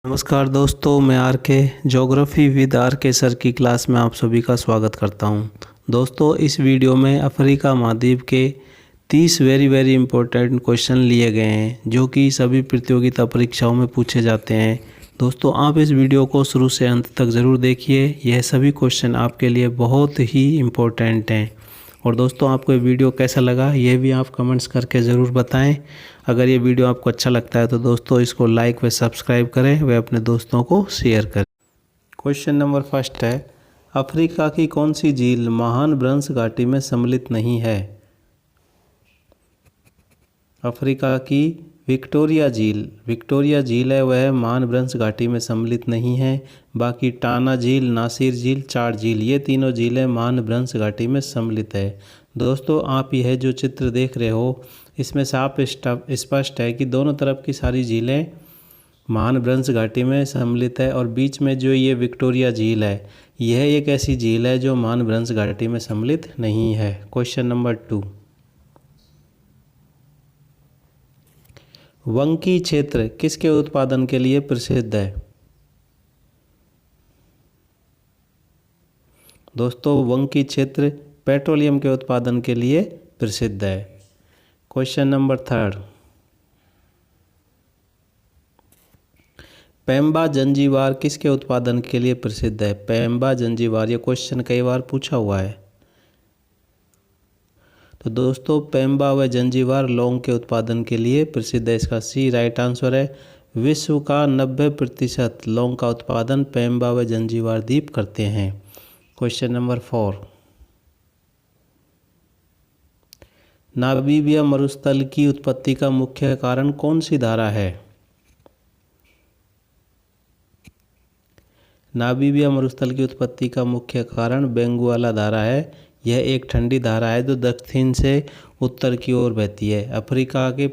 नमस्कार दोस्तों, मैं आर के ज्योग्राफी विद आर के सर की क्लास में आप सभी का स्वागत करता हूं। दोस्तों, इस वीडियो में अफ्रीका महाद्वीप के 30 वेरी इंपॉर्टेंट क्वेश्चन लिए गए हैं जो कि सभी प्रतियोगिता परीक्षाओं में पूछे जाते हैं। दोस्तों, आप इस वीडियो को शुरू से अंत तक ज़रूर देखिए। यह सभी क्वेश्चन आपके लिए बहुत ही इम्पोर्टेंट हैं। और दोस्तों, आपको ये वीडियो कैसा लगा यह भी आप कमेंट्स करके ज़रूर बताएं। अगर ये वीडियो आपको अच्छा लगता है तो दोस्तों इसको लाइक व सब्सक्राइब करें व अपने दोस्तों को शेयर करें। क्वेश्चन नंबर फर्स्ट है, अफ्रीका की कौन सी झील महान भ्रंश घाटी में सम्मिलित नहीं है? अफ्रीका की विक्टोरिया झील है, वह महान भ्रंश घाटी में सम्मिलित नहीं है। बाकी टाना झील, नासिर झील, चाड झील, ये तीनों झीलें महान भ्रंश घाटी में सम्मिलित है। दोस्तों, आप यह जो चित्र देख रहे हो इसमें साफ स्पष्ट है कि दोनों तरफ की सारी झीलें महान भ्रंश घाटी में सम्मिलित है और बीच में जो ये विक्टोरिया झील है यह एक ऐसी झील है जो महान भ्रंश घाटी में सम्मिलित नहीं है। क्वेश्चन नंबर 2, वंकी क्षेत्र किसके उत्पादन के लिए प्रसिद्ध है? दोस्तों, वंकी क्षेत्र पेट्रोलियम के उत्पादन के लिए प्रसिद्ध है। क्वेश्चन नंबर 3, पेम्बा जंजीवार किसके उत्पादन के लिए प्रसिद्ध है? पेम्बा जंजीवार, ये क्वेश्चन कई बार पूछा हुआ है। तो दोस्तों, पेम्बा व जंजीवार लौंग के उत्पादन के लिए प्रसिद्ध है। इसका सी राइट आंसर है। विश्व का 90% लौंग का उत्पादन पेम्बा व जंजीवार द्वीप करते हैं। क्वेश्चन नंबर 4, नामीबिया मरुस्थल की उत्पत्ति का मुख्य कारण कौन सी धारा है? नामीबिया मरुस्थल की उत्पत्ति का मुख्य कारण बेंगुआला धारा है। यह एक ठंडी धारा है जो दक्षिण से उत्तर की ओर बहती है। अफ्रीका के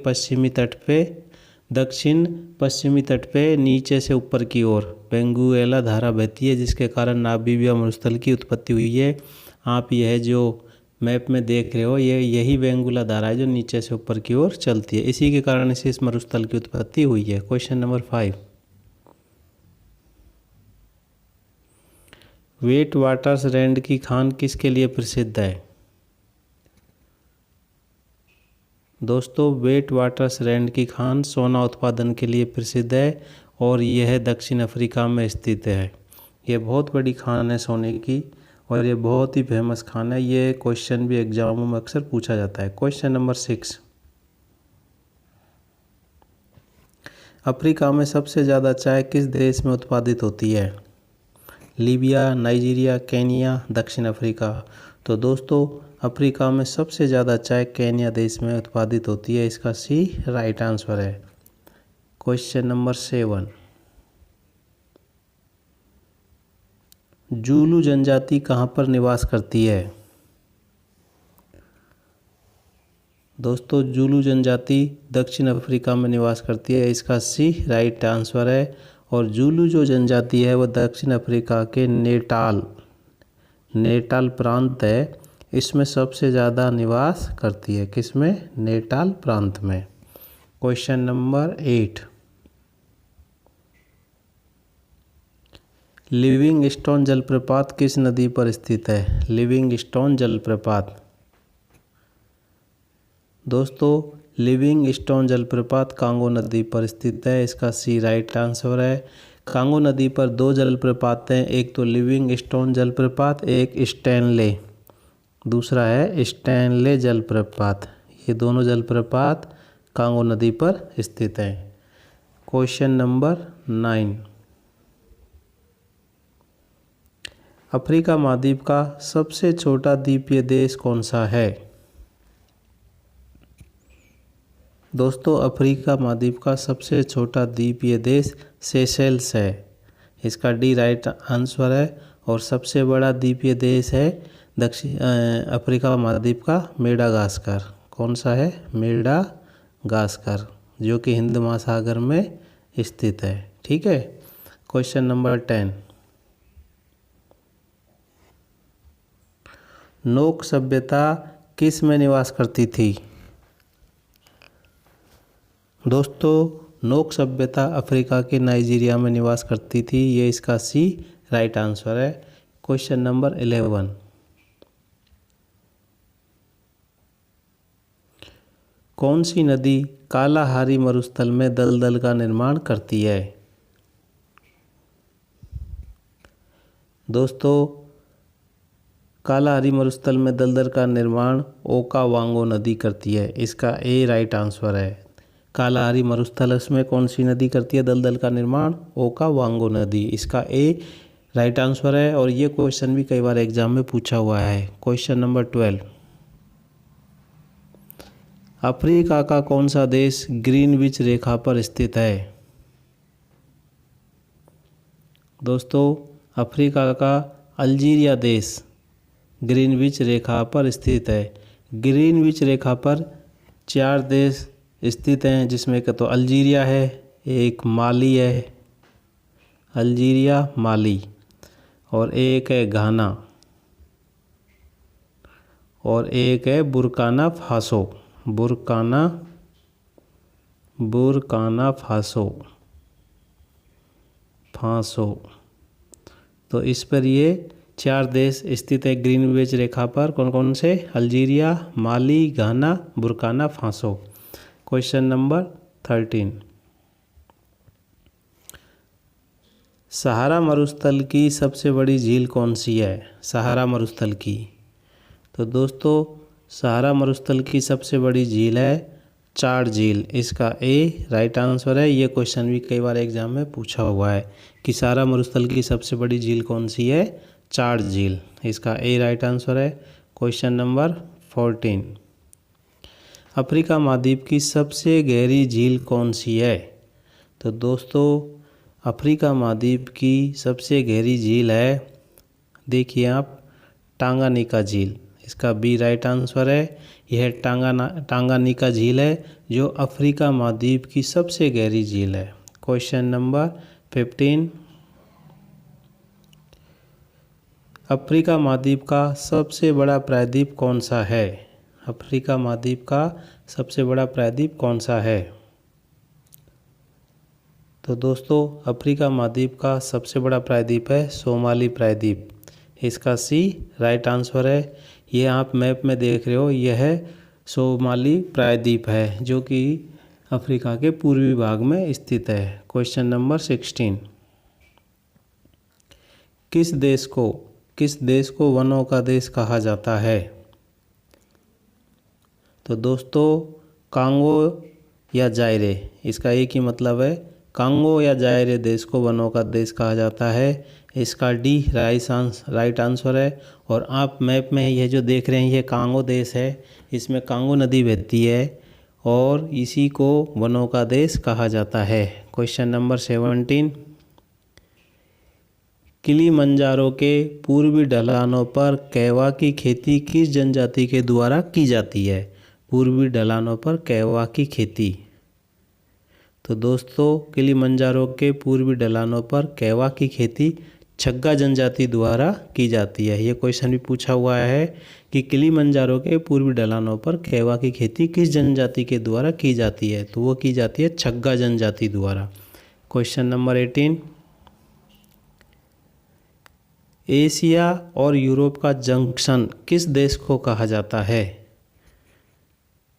दक्षिण पश्चिमी तट पे नीचे से ऊपर की ओर बेंगुएला धारा बहती है, जिसके कारण नामीबिया मरुस्थल की उत्पत्ति हुई है। आप यह जो मैप में देख रहे हो यही बेंगुला धारा है जो नीचे से ऊपर की ओर चलती है। इसी के कारण से इस मरुस्थल की उत्पत्ति हुई है। Question number 5, Witwatersrand की खान किसके लिए प्रसिद्ध है? दोस्तों, वेट वाटर्स रैंड की खान सोना उत्पादन के लिए प्रसिद्ध है और यह दक्षिण अफ्रीका में स्थित है। यह बहुत बड़ी खान है सोने की और ये बहुत ही फेमस खान है। ये क्वेश्चन भी एग्जामों में अक्सर पूछा जाता है। क्वेश्चन नंबर 6, अफ्रीका में सबसे ज़्यादा चाय किस देश में उत्पादित होती है? लीबिया, नाइजीरिया, केनिया, दक्षिण अफ्रीका। तो दोस्तों, अफ्रीका में सबसे ज़्यादा चाय केनिया देश में उत्पादित होती है। इसका सी राइट आंसर है। क्वेश्चन नंबर 7, जूलू जनजाति कहाँ पर निवास करती है? दोस्तों, जूलू जनजाति दक्षिण अफ्रीका में निवास करती है। इसका सी राइट आंसर है। और जूलू जो जनजाति है वह दक्षिण अफ्रीका के नेटाल प्रांत है, इसमें सबसे ज़्यादा निवास करती है। किसमें? नेटाल प्रांत में। क्वेश्चन नंबर 8, लिविंगस्टोन जलप्रपात किस नदी पर स्थित है? लिविंगस्टोन जलप्रपात। दोस्तों, लिविंगस्टोन जलप्रपात कांगो नदी पर स्थित है। इसका सी राइट आंसर है। कांगो नदी पर 2 जलप्रपात हैं, एक तो लिविंगस्टोन जलप्रपात, एक स्टैनले, दूसरा है स्टैनले जलप्रपात। ये दोनों जलप्रपात कांगो नदी पर स्थित हैं। क्वेश्चन नंबर 9, अफ्रीका महाद्वीप का सबसे छोटा द्वीपीय देश कौन सा है? दोस्तों, अफ्रीका महाद्वीप का सबसे छोटा द्वीपीय देश सेशेल्स है। इसका डी राइट आंसर है। और सबसे बड़ा द्वीपीय देश है दक्षिण अफ्रीका महाद्वीप का मेडागास्कर। कौन सा है? मेडागास्कर, जो कि हिंद महासागर में स्थित है। ठीक है। क्वेश्चन नंबर 10, नोक सभ्यता किस में निवास करती थी? दोस्तों, नोक सभ्यता अफ्रीका के नाइजीरिया में निवास करती थी। ये इसका सी राइट आंसर है। Question number 11। कौन सी नदी कालाहारी मरुस्थल में दलदल का निर्माण करती है? दोस्तों, कालाहारी मरुस्थल में दलदल का निर्माण ओकावांगो नदी करती है। इसका ए राइट आंसर है। कालाहारी मरुस्थल में कौन सी नदी करती है दलदल का निर्माण? ओकावांगो नदी। इसका ए राइट आंसर है। और ये क्वेश्चन भी कई बार एग्जाम में पूछा हुआ है। Question number 12। अफ्रीका का कौन सा देश ग्रीनविच रेखा पर स्थित है? दोस्तों, अफ्रीका का अल्जीरिया देश ग्रीनविच रेखा पर स्थित है। ग्रीनविच रेखा पर 4 देश स्थित हैं, जिसमें कि तो अल्जीरिया है, एक माली है, अल्जीरिया माली, और एक है घाना, और एक है बुर्किना फासो। Burkina Faso. तो इस पर ये 4 देश स्थित है ग्रीनविच रेखा पर। कौन कौन से? अल्जीरिया, माली, घाना, बुर्किना फासो। Question number 13। सहारा मरुस्थल की सबसे बड़ी झील कौन सी है? सहारा मरुस्थल की। तो दोस्तों, सहारा मरुस्थल की सबसे बड़ी झील है चाड झील। इसका ए राइट आंसर है। ये क्वेश्चन भी कई बार एग्जाम में पूछा हुआ है कि सहारा मरुस्थल की सबसे बड़ी झील कौन सी है? चाड झील। इसका ए राइट आंसर है। Question number 14। अफ्रीका महाद्वीप की सबसे गहरी झील कौन सी है? तो दोस्तों, अफ्रीका महाद्वीप की सबसे गहरी झील है, देखिए आप, टांगानिका झील। इसका बी राइट आंसर है। यह टांगानिका झील है जो अफ्रीका महाद्वीप की सबसे गहरी झील है। Question number 15। अफ्रीका महाद्वीप का सबसे बड़ा प्रायद्वीप कौन सा है? अफ्रीका महाद्वीप का सबसे बड़ा प्रायद्वीप कौन सा है? तो दोस्तों, अफ्रीका महाद्वीप का सबसे बड़ा प्रायद्वीप है सोमाली प्रायद्वीप। इसका सी राइट आंसर है। ये आप मैप में देख रहे हो, यह सोमाली प्रायद्वीप है जो कि अफ्रीका के पूर्वी भाग में स्थित है। Question number 16। किस देश को वनों का देश कहा जाता है? तो दोस्तों, कांगो या जायरे। इसका एक ही मतलब है, कांगो या जायरे देश को वनों का देश कहा जाता है। इसका डी राइट आंसर है। और आप मैप में यह जो देख रहे हैं, ये कांगो देश है। इसमें कांगो नदी बहती है और इसी को वनों का देश कहा जाता है। Question number 17। किलिमंजारो के पूर्वी ढलानों पर कहवा की खेती किस जनजाति के द्वारा की जाती है? पूर्वी ढलानों पर कहवा की खेती। तो दोस्तों, किलिमंजारो के पूर्वी ढलानों पर कहवा की खेती छग्गा जनजाति द्वारा की जाती है। ये क्वेश्चन भी पूछा हुआ है कि किलिमंजारो के पूर्वी ढलानों पर कहवा की खेती किस जनजाति के द्वारा की जाती है? तो वो की जाती है छग्गा जनजाति द्वारा। Question number 18। एशिया और यूरोप का जंक्शन किस देश को कहा जाता है?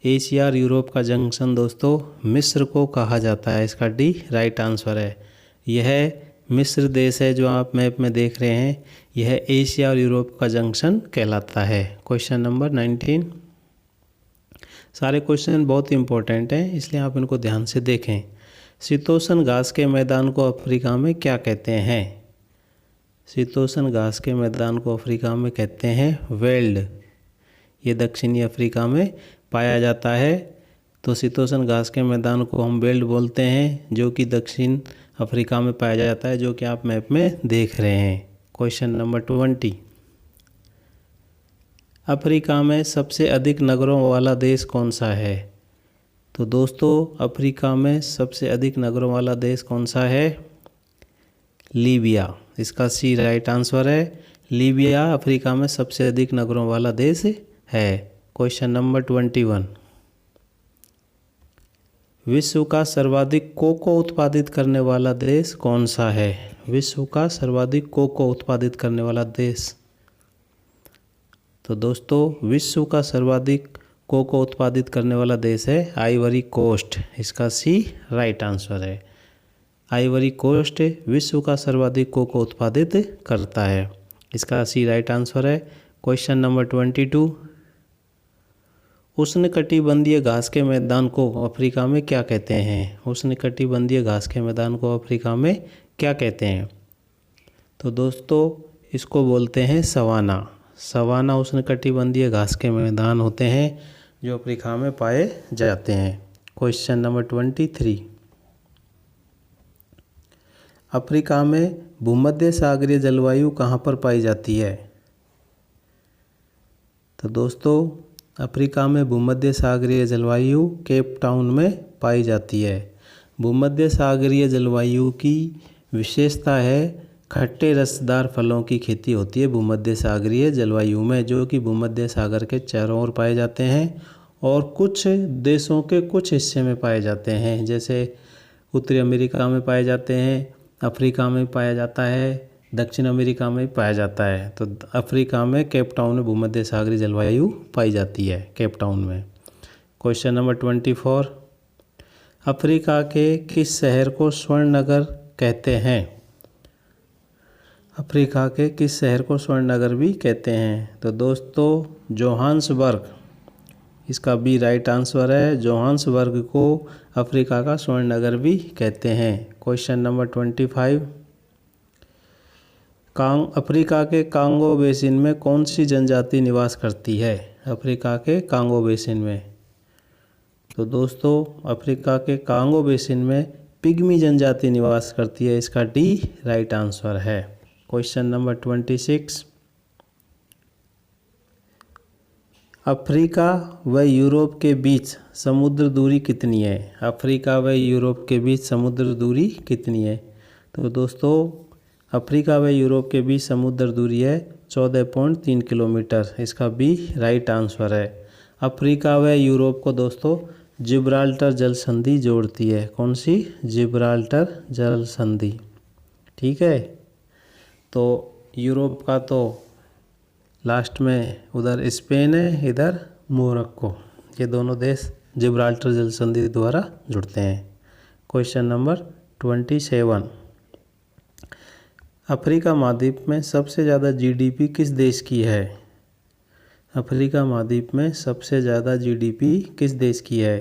एशिया और यूरोप का जंक्शन दोस्तों मिस्र को कहा जाता है। इसका डी राइट आंसर है। यह मिस्र देश है जो आप मैप में देख रहे हैं, यह एशिया और यूरोप का जंक्शन कहलाता है। Question number 19। सारे क्वेश्चन बहुत इंपॉर्टेंट हैं, इसलिए आप इनको ध्यान से देखें। शीतोष्ण घास के मैदान को अफ्रीका में क्या कहते हैं? शीतोष्ण घास के मैदान को अफ्रीका में कहते हैं वेल्ड। ये दक्षिणी अफ्रीका में पाया जाता है। तो शीतोष्ण घास के मैदान को हम वेल्ड बोलते हैं, जो कि दक्षिण अफ्रीका में पाया जाता है, जो कि आप मैप में देख रहे हैं। Question number 20। अफ्रीका में सबसे अधिक नगरों वाला देश कौन सा है? तो दोस्तों, अफ्रीका में सबसे अधिक नगरों वाला देश कौन सा है? लीबिया। इसका सी राइट आंसर है। लीबिया अफ्रीका में सबसे अधिक नगरों वाला देश है। Question number 21। विश्व का सर्वाधिक कोको उत्पादित करने वाला देश कौन सा है? विश्व का सर्वाधिक कोको उत्पादित करने वाला देश। तो दोस्तों विश्व का सर्वाधिक कोको उत्पादित करने वाला देश है आइवरी कोस्ट। इसका सी राइट आंसर है। आइवरी कोस्ट विश्व का सर्वाधिक कोको उत्पादित करता है। इसका सी राइट आंसर है। क्वेश्चन नंबर 22, उष्णकटिबंधीय घास के मैदान को अफ्रीका में क्या कहते हैं? उष्णकटिबंधीय घास के मैदान को अफ्रीका में क्या कहते हैं? तो दोस्तों इसको बोलते हैं सवाना। सवाना उष्णकटिबंधीय घास के मैदान होते हैं जो अफ्रीका में पाए जाते हैं। क्वेश्चन नंबर 23, अफ्रीका में भूमध्य सागरीय जलवायु कहाँ पर पाई जाती है? तो दोस्तों अफ्रीका में भूमध्य सागरीय जलवायु केप टाउन में पाई जाती है। भूमध्य सागरीय जलवायु की विशेषता है खट्टे रसदार फलों की खेती होती है भूमध्य सागरीय जलवायु में, जो कि भूमध्य सागर के चारों ओर पाए जाते हैं और कुछ देशों के कुछ हिस्से में पाए जाते हैं, जैसे उत्तरी अमेरिका में पाए जाते हैं, अफ्रीका में पाया जाता है, दक्षिण अमेरिका में पाया जाता है। तो अफ्रीका में केप टाउन में भूमध्य सागरीय जलवायु पाई जाती है, केप टाउन में। क्वेश्चन नंबर 24, अफ्रीका के किस शहर को स्वर्ण नगर कहते हैं? अफ्रीका के किस शहर को स्वर्ण नगर भी कहते हैं? तो दोस्तों जोहान्सबर्ग। इसका बी राइट आंसर है। जोहान्सबर्ग को अफ्रीका का स्वर्ण नगर भी कहते हैं। क्वेश्चन नंबर 25, अफ्रीका के कांगो बेसिन में कौन सी जनजाति निवास करती है? अफ्रीका के कांगो बेसिन में। तो दोस्तों अफ्रीका के कांगो बेसिन में पिग्मी जनजाति निवास करती है। इसका डी राइट आंसर है। क्वेश्चन नंबर 26, अफ्रीका व यूरोप के बीच समुद्र दूरी कितनी है? अफ्रीका व यूरोप के बीच समुद्र दूरी कितनी है? तो दोस्तों अफ्रीका व यूरोप के बीच समुद्र दूरी है 14.3 किलोमीटर। इसका बी राइट आंसर है। अफ्रीका व यूरोप को दोस्तों जिब्राल्टर जल संधि जोड़ती है। कौन सी? जिब्राल्टर जल संधि। ठीक है, तो यूरोप का तो लास्ट में उधर स्पेन है, इधर मोरक्को, ये दोनों देश जिब्राल्टर जल संधि द्वारा जुड़ते हैं। क्वेश्चन नंबर 27, अफ्रीका महाद्वीप में सबसे ज़्यादा जीडीपी किस देश की है? अफ्रीका महाद्वीप में सबसे ज़्यादा जीडीपी किस देश की है?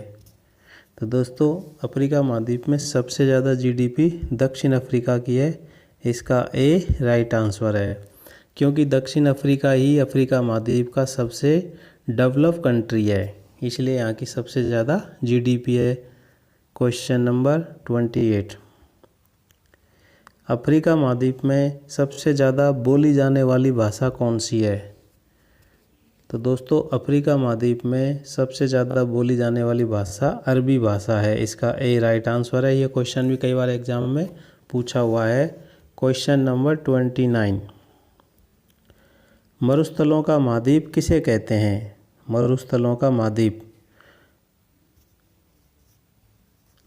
तो दोस्तों अफ्रीका महाद्वीप में सबसे ज़्यादा जीडीपी दक्षिण अफ्रीका की है। इसका ए राइट आंसर है, क्योंकि दक्षिण अफ्रीका ही अफ्रीका महाद्वीप का सबसे डेवलप कंट्री है, इसलिए यहाँ की सबसे ज़्यादा जीडीपी है। क्वेश्चन नंबर 28, अफ्रीका महाद्वीप में सबसे ज़्यादा बोली जाने वाली भाषा कौन सी है? तो दोस्तों अफ्रीका महाद्वीप में सबसे ज़्यादा बोली जाने वाली भाषा अरबी भाषा है। इसका ए राइट आंसर है। ये क्वेश्चन भी कई बार एग्जाम में पूछा हुआ है। क्वेश्चन नंबर 29, मरुस्थलों का महाद्वीप किसे कहते हैं? मरुस्थलों का महाद्वीप।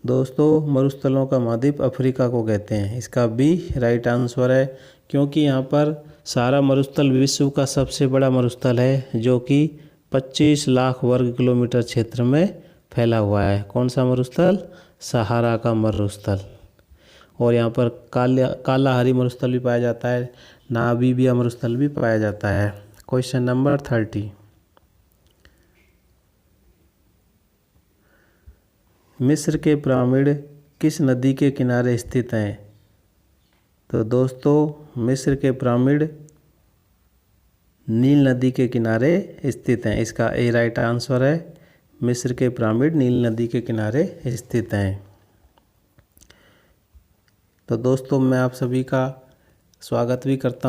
दोस्तों मरुस्थलों का महाद्वीप अफ्रीका को कहते हैं। इसका बी राइट आंसर है, क्योंकि यहाँ पर सारा मरुस्थल विश्व का सबसे बड़ा मरुस्थल है, जो कि 25 लाख वर्ग किलोमीटर क्षेत्र में फैला हुआ है। कौन सा मरुस्थल? सहारा का मरुस्थल। और यहाँ पर कालाहारी मरुस्थल भी पाया जाता है, नामीबिया मरुस्थल भी पाया जाता है। क्वेश्चन नंबर 30, मिस्र के पिरामिड किस नदी के किनारे स्थित हैं? तो दोस्तों मिस्र के पिरामिड नील नदी के किनारे स्थित हैं। इसका ए राइट आंसर है। मिस्र के पिरामिड नील नदी के किनारे स्थित हैं। तो दोस्तों मैं आप सभी का स्वागत भी करता हूं